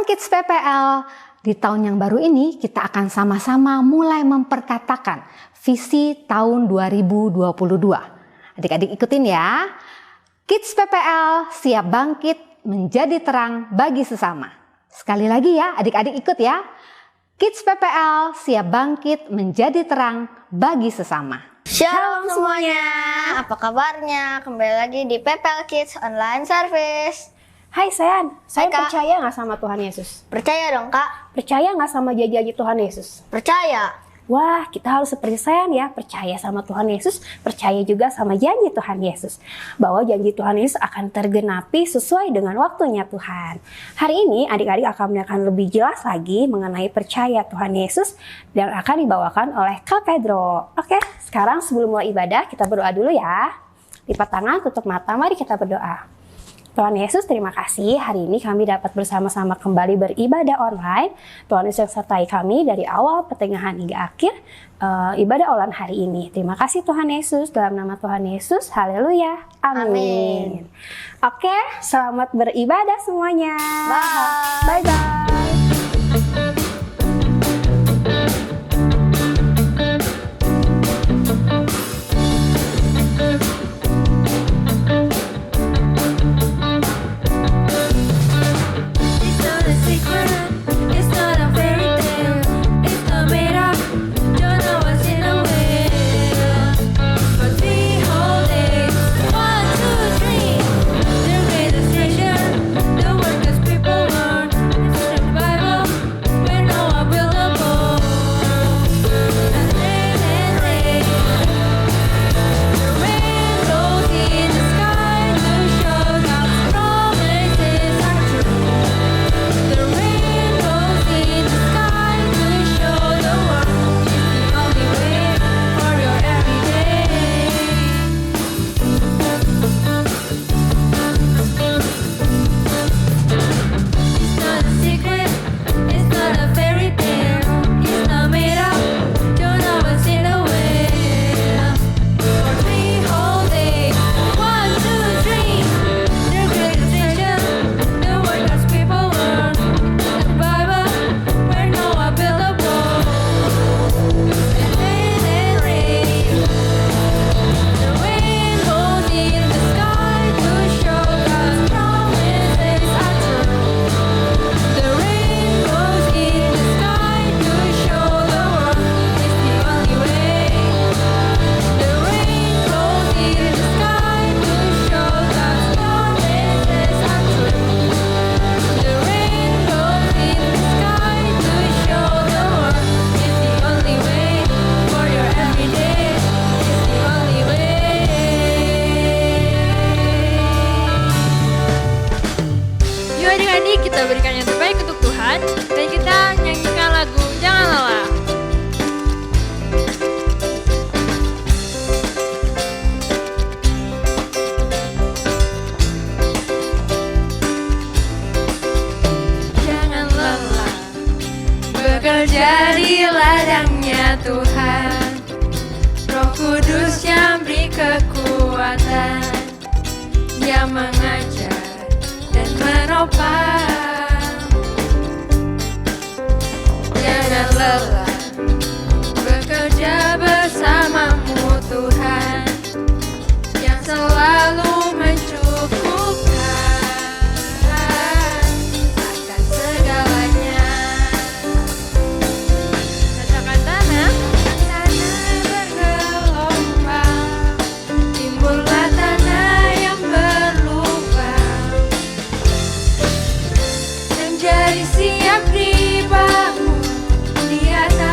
Kids PPL, di tahun yang baru ini kita akan sama-sama mulai memperkatakan visi tahun 2022. Adik-adik ikutin ya. Kids PPL siap bangkit menjadi terang bagi sesama. Sekali lagi ya, adik-adik ikut ya. Kids PPL siap bangkit menjadi terang bagi sesama. Shalom semuanya, apa kabarnya? Kembali lagi di PPL Kids Online Service. Hai Sean, saya Hai, Kak. percaya nggak sama Tuhan Yesus? Percaya dong Kak? Percaya nggak sama janji-janji Tuhan Yesus? Percaya. Wah, kita harus seperti Sean ya, percaya sama Tuhan Yesus, percaya juga sama janji Tuhan Yesus. Bahwa janji Tuhan Yesus akan tergenapi sesuai dengan waktunya Tuhan. Hari ini adik-adik akan lebih jelas lagi mengenai percaya Tuhan Yesus dan akan dibawakan oleh Kak Pedro. Oke, sekarang sebelum mulai ibadah kita berdoa dulu ya. Lipat tangan, tutup mata, mari kita berdoa. Tuhan Yesus, terima kasih hari ini kami dapat bersama-sama kembali beribadah online. Tuhan Yesus yang sertai kami dari awal, pertengahan hingga akhir ibadah online hari ini. Terima kasih Tuhan Yesus, dalam nama Tuhan Yesus, haleluya, amin. Oke, selamat beribadah semuanya. Bye. Bye-bye. Kita berikan yang terbaik untuk Tuhan dan kita nyanyikan lagu Jangan Lelah. Jangan lelah bekerja di ladangnya Tuhan, Roh Kudus yang beri kekuatan, yang mengajar dan menopang. Jangan lelah bekerja bersamamu Tuhan, yang selalu mencukupkan akan segalanya. Katakan tanah bergelombang, timbullah tanah yang berlubang, menjadi siap dibangun di atas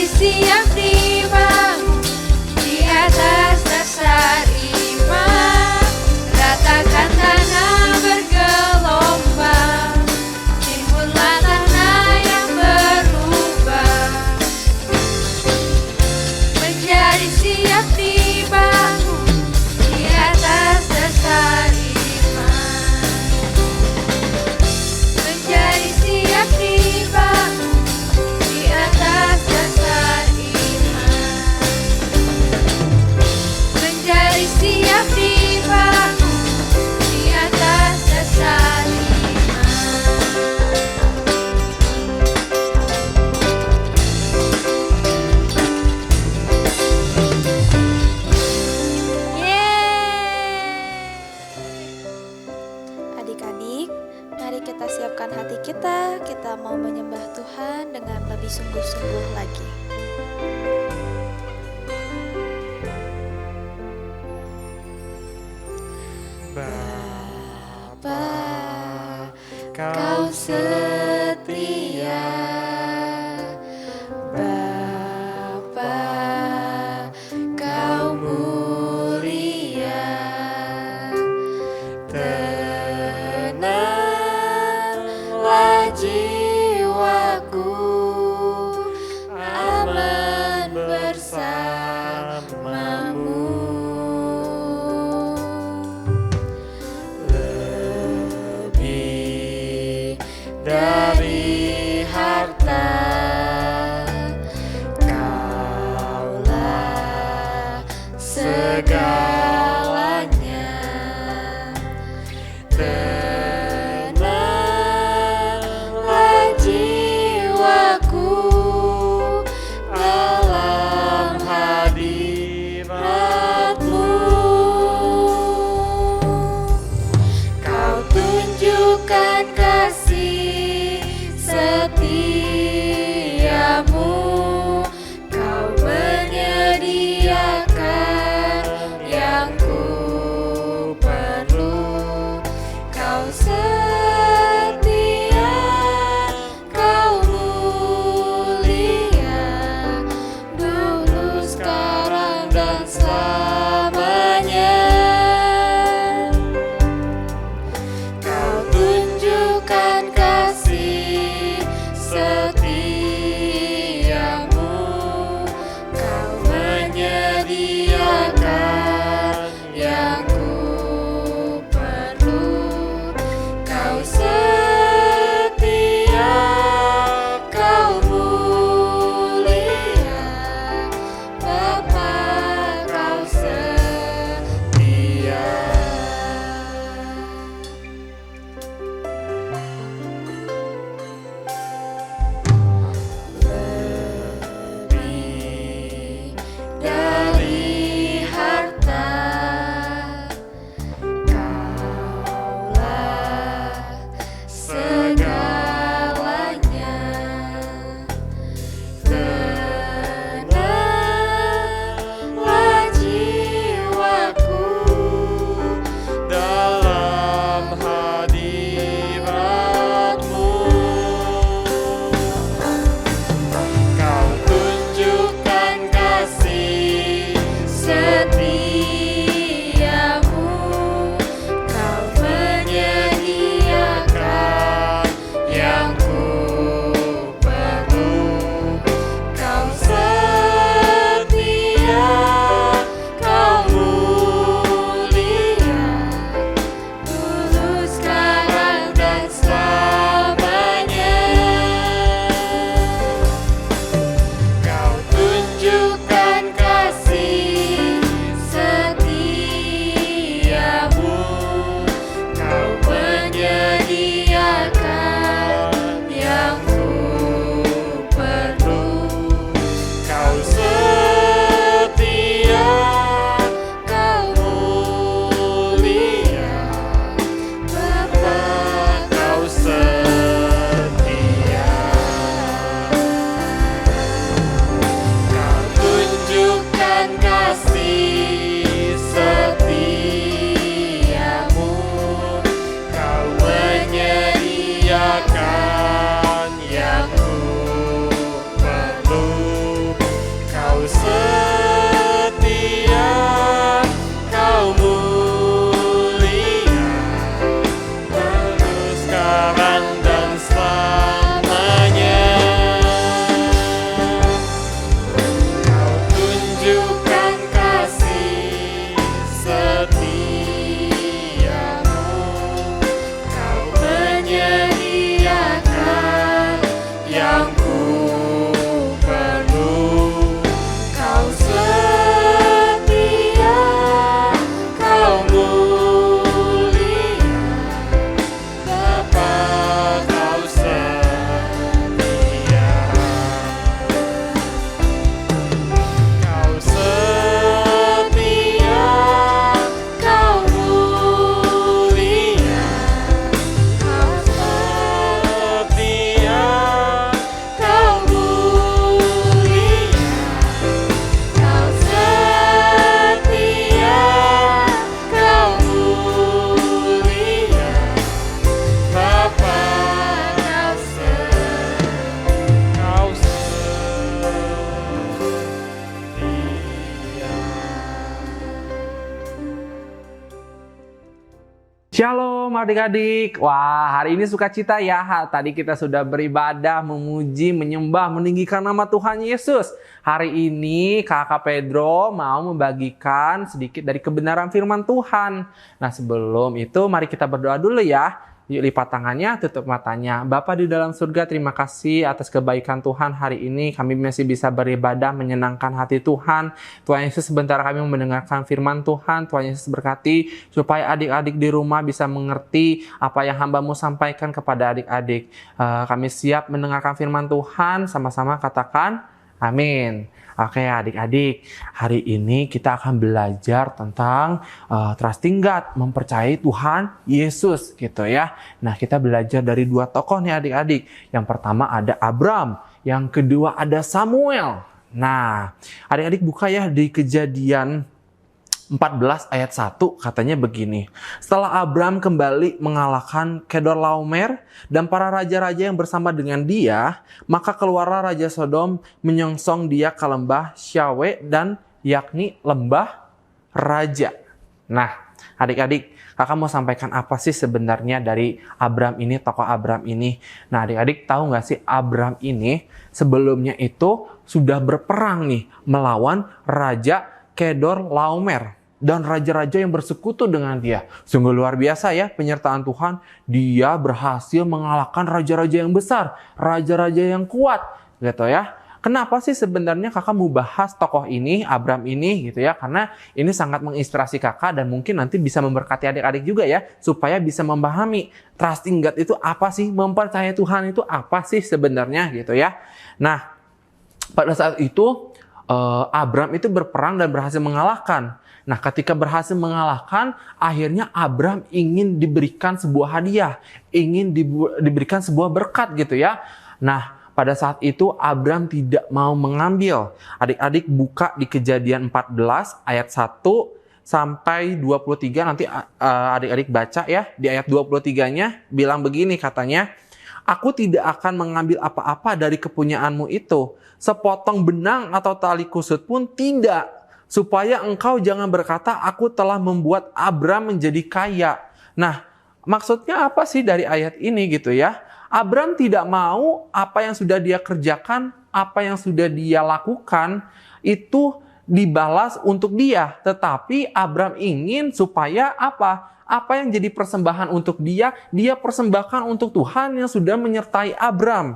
menjadi siap dibangun di atas dasar iman. Ratakan tanah bergelombang, timbullah tanah yang berubah. Menjadi siap dibangun di atas dasar iman. Menjadi siap dibangun di atas dasar iman. Menjadi siap dibangun di atas dasar iman. Adik-adik, mari kita siapkan hati kita. Kita mau menyembah Tuhan dengan lebih sungguh-sungguh lagi. Bapa, Kau setia. Bapa, Kau mulia. Tenanglah jiwaku, aman bersamamu. Lebih dari harta, Kaulah segalanya. Tenanglah jiwaku dalam hadirat-Mu. Kau tunjukkan kasih setiamu. Kau menyediakan yang ku perlu. Kau setia, Kau mulia, dulu, sekarang, dan selamanya. Kau tunjukkan kasih setia. Shalom adik-adik. Wah, hari ini sukacita ya. Tadi kita sudah beribadah, memuji, menyembah, meninggikan nama Tuhan Yesus. Hari ini Kakak Pedro mau membagikan sedikit dari kebenaran firman Tuhan. Nah, sebelum itu mari kita berdoa dulu ya. Yuk lipat tangannya, tutup matanya. Bapa di dalam surga, terima kasih atas kebaikan Tuhan hari ini. Kami masih bisa beribadah, menyenangkan hati Tuhan. Tuhan Yesus, sebentar kami mendengarkan firman Tuhan. Tuhan Yesus berkati supaya adik-adik di rumah bisa mengerti apa yang hamba-Mu sampaikan kepada adik-adik. Kami siap mendengarkan firman Tuhan. Sama-sama katakan amin. Oke adik-adik, hari ini kita akan belajar tentang trusting God, mempercayai Tuhan Yesus gitu ya. Nah, kita belajar dari dua tokoh nih adik-adik. Yang pertama ada Abram, yang kedua ada Samuel. Nah, adik-adik buka ya di Kejadian 14 ayat 1 katanya begini. Setelah Abram kembali mengalahkan Kedorlaomer dan para raja-raja yang bersama dengan dia, maka keluarlah Raja Sodom menyongsong dia ke lembah Syawe dan yakni lembah raja. Nah, adik-adik, kakak mau sampaikan apa sih sebenarnya dari Abram ini, tokoh Abram ini? Nah, adik-adik tahu nggak sih Abram ini sebelumnya itu sudah berperang nih melawan Raja Kedorlaomer dan raja-raja yang bersekutu dengan dia. Sungguh luar biasa ya penyertaan Tuhan. Dia berhasil mengalahkan raja-raja yang besar, raja-raja yang kuat, gitu ya. Kenapa sih sebenarnya kakak mau bahas tokoh ini, Abram ini gitu ya? Karena ini sangat menginspirasi kakak dan mungkin nanti bisa memberkati adik-adik juga ya, supaya bisa memahami trusting God itu apa sih, mempercayai Tuhan itu apa sih sebenarnya gitu ya. Nah, pada saat itu Abram itu berperang dan berhasil mengalahkan. Nah, ketika berhasil mengalahkan, akhirnya Abram ingin diberikan sebuah hadiah, ingin diberikan sebuah berkat gitu ya. Nah, pada saat itu Abram tidak mau mengambil. Adik-adik buka di Kejadian 14 ayat 1 sampai 23, nanti adik-adik baca ya. Di ayat 23-nya bilang begini katanya, "Aku tidak akan mengambil apa-apa dari kepunyaanmu itu, sepotong benang atau tali kusut pun tidak, supaya engkau jangan berkata, aku telah membuat Abram menjadi kaya." Nah, maksudnya apa sih dari ayat ini gitu ya? Abram tidak mau apa yang sudah dia kerjakan, apa yang sudah dia lakukan, itu dibalas untuk dia. Tetapi Abram ingin supaya apa? Apa yang jadi persembahan untuk dia persembahkan untuk Tuhan yang sudah menyertai Abram.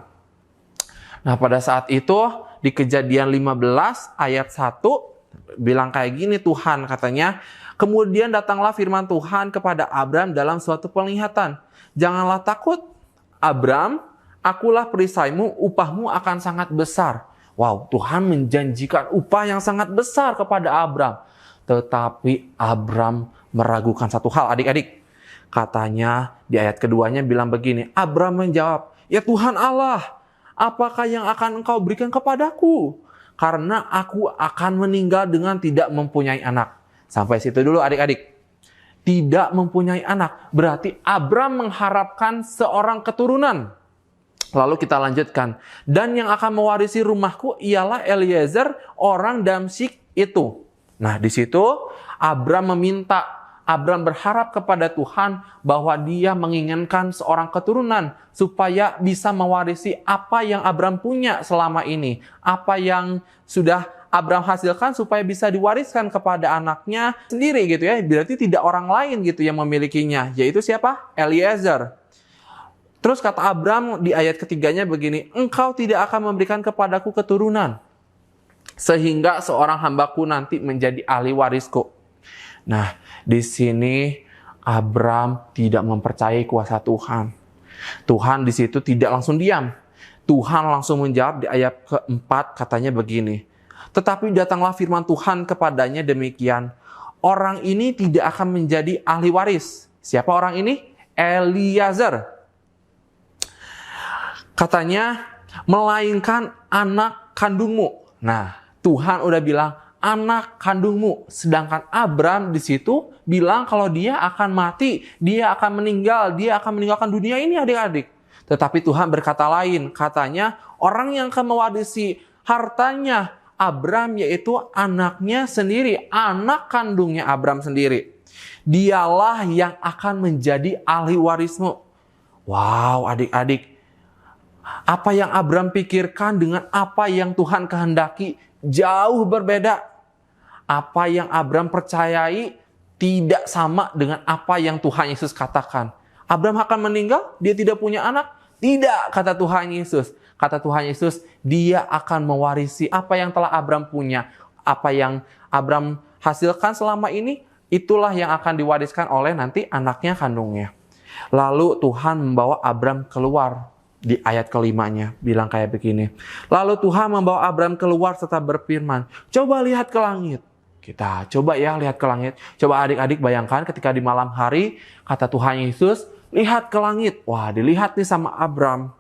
Nah, pada saat itu di Kejadian 15 ayat 1 bilang kayak gini Tuhan katanya, "Kemudian datanglah firman Tuhan kepada Abram dalam suatu penglihatan. Janganlah takut, Abram, akulah perisaimu, upahmu akan sangat besar." Wow, Tuhan menjanjikan upah yang sangat besar kepada Abram. Tetapi Abram meragukan satu hal adik-adik. Katanya di ayat keduanya bilang begini, Abram menjawab, "Ya Tuhan Allah, apakah yang akan engkau berikan kepadaku? Karena aku akan meninggal dengan tidak mempunyai anak." Sampai situ dulu adik-adik. Tidak mempunyai anak. Berarti Abram mengharapkan seorang keturunan. Lalu kita lanjutkan. "Dan yang akan mewarisi rumahku ialah Eliezer, orang Damsyik itu." Nah, di situ Abram berharap kepada Tuhan bahwa dia menginginkan seorang keturunan supaya bisa mewarisi apa yang Abram punya selama ini. Apa yang sudah Abram hasilkan supaya bisa diwariskan kepada anaknya sendiri gitu ya. Berarti tidak orang lain gitu yang memilikinya. Yaitu siapa? Eliezer. Terus kata Abram di ayat ketiganya begini, "Engkau tidak akan memberikan kepadaku keturunan, sehingga seorang hambaku nanti menjadi ahli warisku." Nah, di sini Abram tidak mempercayai kuasa Tuhan. Tuhan di situ tidak langsung diam. Tuhan langsung menjawab di ayat keempat katanya begini, "Tetapi datanglah firman Tuhan kepadanya demikian, orang ini tidak akan menjadi ahli waris." Siapa orang ini? Eliezer. Katanya, "Melainkan anak kandungmu." Nah, Tuhan udah bilang, anak kandungmu. Sedangkan Abram di situ bilang kalau dia akan mati, dia akan meninggal, dia akan meninggalkan dunia ini adik-adik. Tetapi Tuhan berkata lain, katanya orang yang akan mewarisi hartanya Abram yaitu anaknya sendiri, anak kandungnya Abram sendiri. Dialah yang akan menjadi ahli warismu. Wow, adik-adik. Apa yang Abraham pikirkan dengan apa yang Tuhan kehendaki jauh berbeda. Apa yang Abraham percayai tidak sama dengan apa yang Tuhan Yesus katakan. Abraham akan meninggal, dia tidak punya anak. Tidak, kata Tuhan Yesus. Kata Tuhan Yesus, dia akan mewarisi apa yang telah Abraham punya. Apa yang Abraham hasilkan selama ini, itulah yang akan diwariskan oleh nanti anaknya kandungnya. Lalu Tuhan membawa Abraham keluar. Di ayat kelimanya bilang kayak begini. Lalu Tuhan membawa Abraham keluar serta berfirman, coba lihat ke langit. Kita coba ya lihat ke langit. Coba adik-adik bayangkan ketika di malam hari, kata Tuhan Yesus, lihat ke langit. Wah, dilihat nih sama Abraham.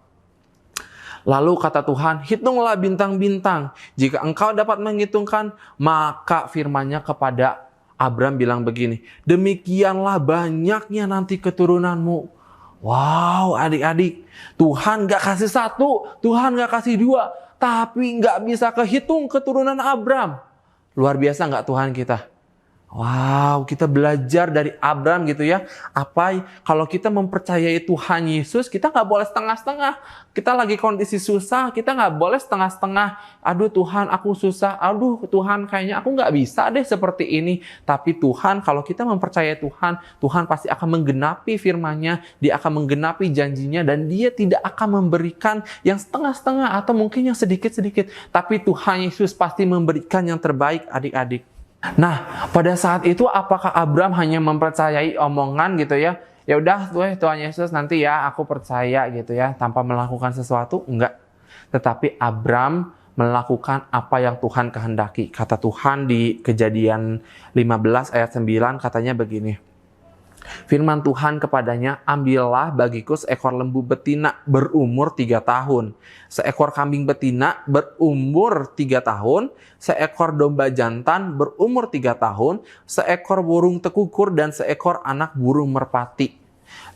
Lalu kata Tuhan, hitunglah bintang-bintang. Jika engkau dapat menghitungkan, maka firman-Nya kepada Abraham bilang begini, demikianlah banyaknya nanti keturunanmu. Wow, adik-adik, Tuhan gak kasih satu, Tuhan gak kasih dua, tapi gak bisa kehitung keturunan Abraham. Luar biasa gak Tuhan kita? Wow, kita belajar dari Abraham gitu ya. Kalau kita mempercayai Tuhan Yesus, kita gak boleh setengah-setengah. Kita lagi kondisi susah, kita gak boleh setengah-setengah. Aduh Tuhan, aku susah. Aduh Tuhan, kayaknya aku gak bisa deh seperti ini. Tapi Tuhan, kalau kita mempercayai Tuhan, Tuhan pasti akan menggenapi firman-Nya. Dia akan menggenapi janjinya dan Dia tidak akan memberikan yang setengah-setengah atau mungkin yang sedikit-sedikit. Tapi Tuhan Yesus pasti memberikan yang terbaik, adik-adik. Nah, pada saat itu apakah Abraham hanya mempercayai omongan gitu ya? Ya udah, Tuhan Yesus nanti ya aku percaya gitu ya, tanpa melakukan sesuatu? Enggak. Tetapi Abraham melakukan apa yang Tuhan kehendaki. Kata Tuhan di Kejadian 15 ayat 9 katanya begini. Firman Tuhan kepadanya, ambillah bagiku seekor lembu betina berumur 3 tahun, seekor kambing betina berumur 3 tahun, seekor domba jantan berumur 3 tahun, seekor burung tekukur dan seekor anak burung merpati.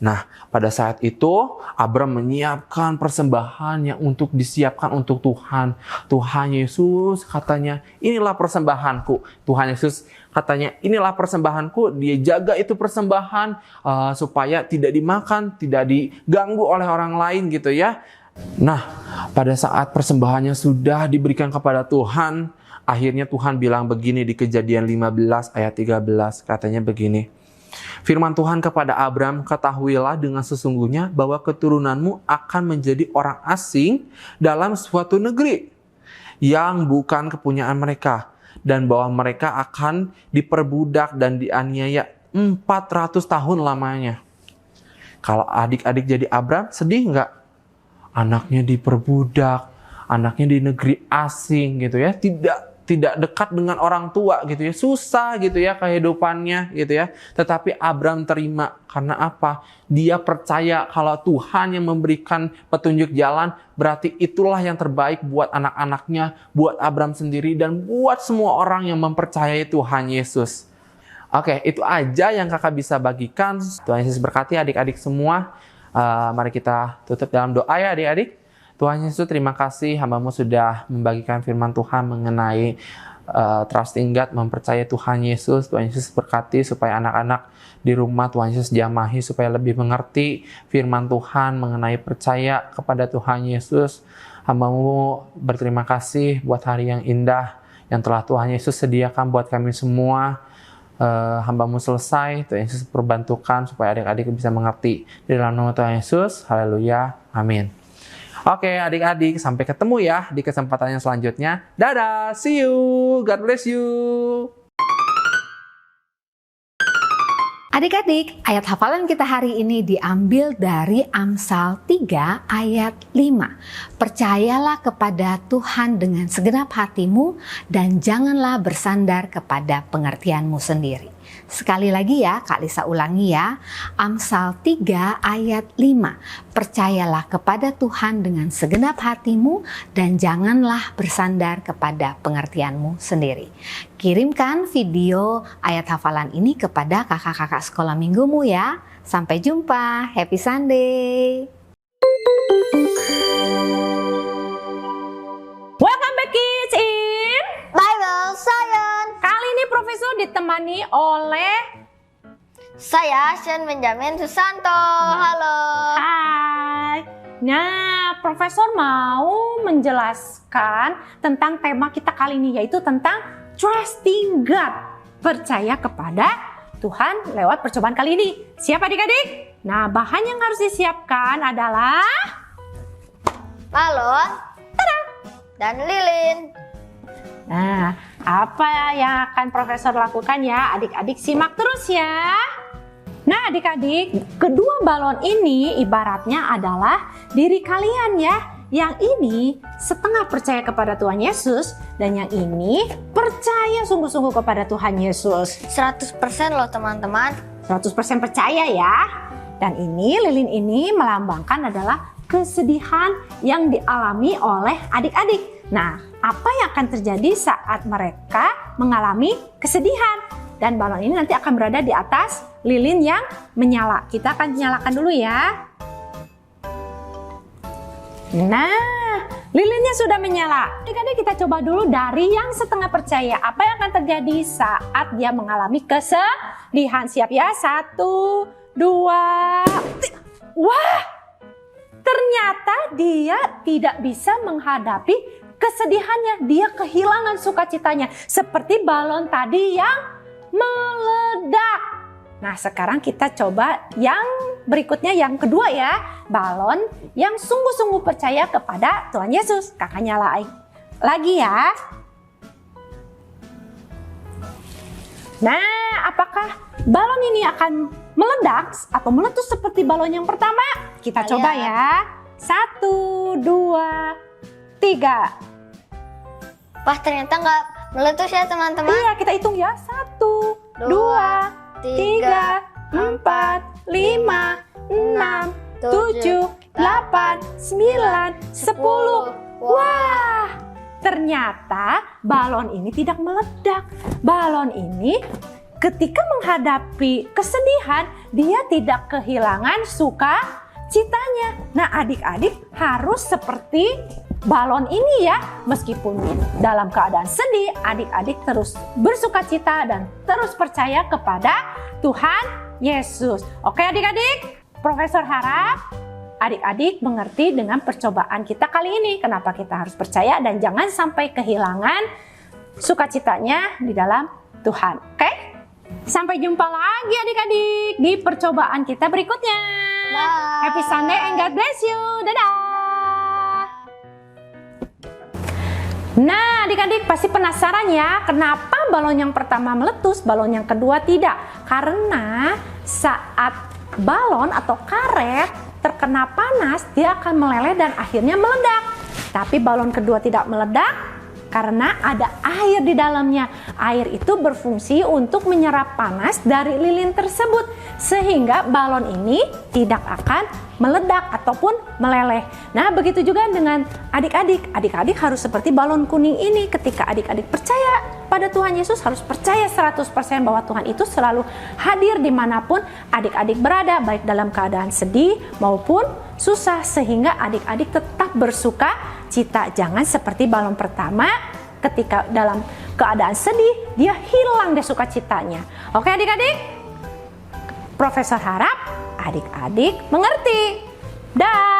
Nah, pada saat itu Abraham menyiapkan persembahan yang untuk disiapkan untuk Tuhan. Tuhan Yesus katanya, inilah persembahanku. Tuhan Yesus katanya, inilah persembahanku. Dia jaga itu persembahan supaya tidak dimakan, tidak diganggu oleh orang lain gitu ya. Nah, pada saat persembahannya sudah diberikan kepada Tuhan, akhirnya Tuhan bilang begini di Kejadian 15 ayat 13. Katanya begini. Firman Tuhan kepada Abraham, ketahuilah dengan sesungguhnya bahwa keturunanmu akan menjadi orang asing dalam suatu negeri yang bukan kepunyaan mereka, dan bahwa mereka akan diperbudak dan dianiaya 400 tahun lamanya. Kalau adik-adik jadi Abraham, sedih nggak? Anaknya diperbudak, anaknya di negeri asing gitu ya, tidak dekat dengan orang tua gitu ya, susah gitu ya kehidupannya gitu ya. Tetapi Abraham terima karena apa? Dia percaya kalau Tuhan yang memberikan petunjuk jalan, berarti itulah yang terbaik buat anak-anaknya, buat Abraham sendiri dan buat semua orang yang mempercayai Tuhan Yesus. Oke, itu aja yang kakak bisa bagikan. Tuhan Yesus berkati adik-adik semua. Mari kita tutup dalam doa ya adik-adik. Tuhan Yesus, terima kasih hamba-Mu sudah membagikan firman Tuhan mengenai trusting God, mempercayai Tuhan Yesus. Tuhan Yesus berkati supaya anak-anak di rumah Tuhan Yesus jamahi supaya lebih mengerti firman Tuhan mengenai percaya kepada Tuhan Yesus. Hamba-Mu berterima kasih buat hari yang indah yang telah Tuhan Yesus sediakan buat kami semua. Hamba-Mu selesai, Tuhan Yesus perbantukan supaya adik-adik bisa mengerti. Di dalam nama Tuhan Yesus, haleluya, amin. Oke adik-adik, sampai ketemu ya di kesempatan yang selanjutnya. Dadah, see you, God bless you. Adik-adik, ayat hafalan kita hari ini diambil dari Amsal 3 ayat 5. Percayalah kepada Tuhan dengan segenap hatimu dan janganlah bersandar kepada pengertianmu sendiri. Sekali lagi ya, Kak Lisa ulangi ya. Amsal 3 ayat 5. Percayalah kepada Tuhan dengan segenap hatimu dan janganlah bersandar kepada pengertianmu sendiri. Kirimkan video ayat hafalan ini kepada kakak-kakak sekolah minggumu ya. Sampai jumpa, happy Sunday. Welcome back kids in Bible Science. Kali ini Profesor ditemani oleh Saya Sean Benjamin Susanto. Halo. Hai. Nah, Profesor mau menjelaskan tentang tema kita kali ini, yaitu tentang trusting God. Percaya kepada Tuhan lewat percobaan kali ini. Siap adik-adik? Nah, bahan yang harus disiapkan adalah Balon. Dan lilin. Nah, apa yang akan Profesor lakukan ya? Adik-adik simak terus ya. Nah, adik-adik, kedua balon ini ibaratnya adalah diri kalian ya. Yang ini setengah percaya kepada Tuhan Yesus dan yang ini percaya sungguh-sungguh kepada Tuhan Yesus. 100% loh teman-teman. 100% percaya ya. Dan ini lilin ini melambangkan adalah kesedihan yang dialami oleh adik-adik. Nah, apa yang akan terjadi saat mereka mengalami kesedihan? Dan balon ini nanti akan berada di atas lilin yang menyala. Kita akan nyalakan dulu ya. Nah, lilinnya sudah menyala. Adik-adik kita coba dulu dari yang setengah percaya. Apa yang akan terjadi saat dia mengalami kesedihan? Siap ya? 1, 2. Wah! Ternyata dia tidak bisa menghadapi kesedihannya. Dia kehilangan sukacitanya. Seperti balon tadi yang meledak. Nah, sekarang kita coba yang berikutnya, yang kedua ya. Balon yang sungguh-sungguh percaya kepada Tuhan Yesus. Kakak nyalain lagi ya. Nah, apakah balon ini akan meledak atau meletus seperti balon yang pertama? Kita coba ya. 1, 2, 3. Wah, ternyata nggak meletus ya teman-teman. Iya, kita hitung ya. 1, 2, 3, 4, 5, 6, 7, 8, 9, 10. Wah, ternyata balon ini tidak meledak. Balon ini ketika menghadapi kesedihan, dia tidak kehilangan sukacitanya. Nah, adik-adik harus seperti balon ini ya. Meskipun dalam keadaan sedih, adik-adik terus bersukacita dan terus percaya kepada Tuhan Yesus. Oke adik-adik, Profesor harap adik-adik mengerti dengan percobaan kita kali ini. Kenapa kita harus percaya dan jangan sampai kehilangan sukacitanya di dalam Tuhan. Oke? Sampai jumpa lagi adik-adik di percobaan kita berikutnya. Bye. Happy Sunday and God bless you. Dadah. Nah, adik-adik pasti penasaran ya, kenapa balon yang pertama meletus, balon yang kedua tidak? Karena saat balon atau karet terkena panas, dia akan meleleh dan akhirnya meledak. Tapi balon kedua tidak meledak karena ada air di dalamnya. Air itu berfungsi untuk menyerap panas dari lilin tersebut, sehingga balon ini tidak akan meledak ataupun meleleh. Nah, begitu juga dengan adik-adik. Adik-adik harus seperti balon kuning ini. Ketika adik-adik percaya pada Tuhan Yesus, harus percaya 100% bahwa Tuhan itu selalu hadir dimanapun adik-adik berada, baik dalam keadaan sedih maupun susah, sehingga adik-adik tetap bersuka cita. Jangan seperti balon pertama, ketika dalam keadaan sedih, dia hilang deh sukacitanya. Oke adik-adik? Profesor harap adik-adik mengerti. Dah.